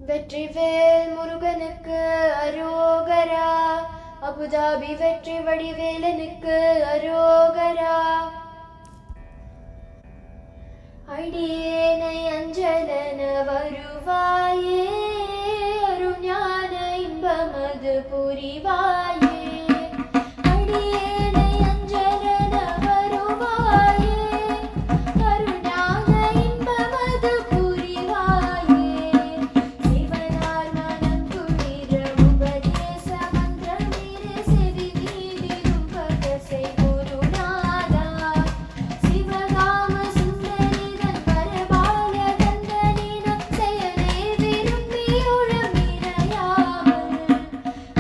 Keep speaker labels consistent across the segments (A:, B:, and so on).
A: வெற்றிவேல் முருகனுக்கு அரோகரா. அபுதாபி வெற்றி வடிவேலனுக்கு அரோகரா. அடியேனை அஞ்சலன வருவாயே, அருஞான இன்பமது புரிவாயே. அடியேனை அஞ்சலன வருவாயே, அருஞான இன்பமது புரிவாயே. சிவனார் மனம் குளிர உபதேச மந்திரமிரு செவி மீதிடும் பகசை குருநாதா. சிவகாம சுந்தரிதன் பரபால கந்தனினம் செயலே விரும்பியுழம் இணையாமல்.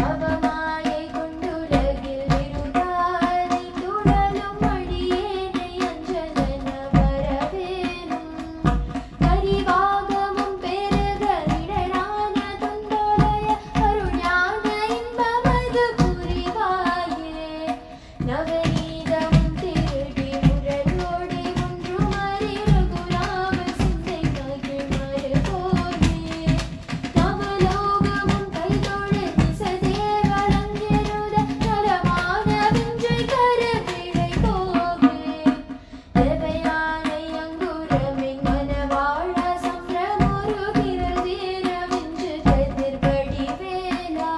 A: அவமாயை கொண்டுலகில் விருதாரிந்துழலும் அடியேனை அஞ்சலன வரவேணும். பரிவாகமும் பெருக இடரான துந்தோலய அருஞான இன்பமது புரிவாயே. நவநீதமும் திருடி முரளோடி ஒன்றுமறி ரகுராம சிந்தை மகிழ் மறுபோலே. நவலோகமும் கைதொழு திசதேவலங்கிருத நலமான விஞ்சை கரவிழை போவே. தேவயானை அங்குரமின் மனவாழ சம்ரமுருகிரர் தீர விஞ்சு கதிர்வடிவேலா.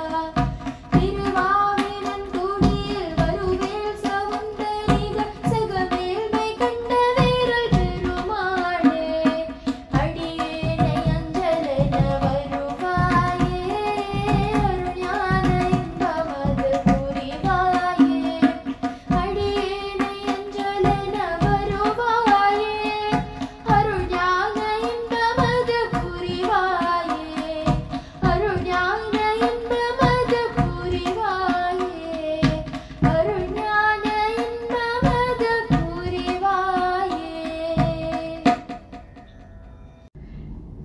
A: திருவாவினன் குடியில் வருவேல் சவுந்தரிக சகமேல்மை கண்ட வீரல் பெருமாளே. அடியேனை அஞ்சலன வருவாயே, அருஞான இன்பமது புரிவாயே. அடியேனை அஞ்சலன வருவாயே, அருஞான இன்பமது புரிவாயே. அருஞான இன்பமது புரிவாயே. அருஞான இன்பமது புரிவாயே.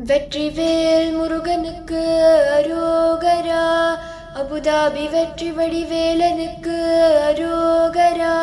A: வெற்றிவேல் முருகனுக்கு அரோகரா. அபுதாபி வெற்றி வடிவேலனுக்கு அரோகரா.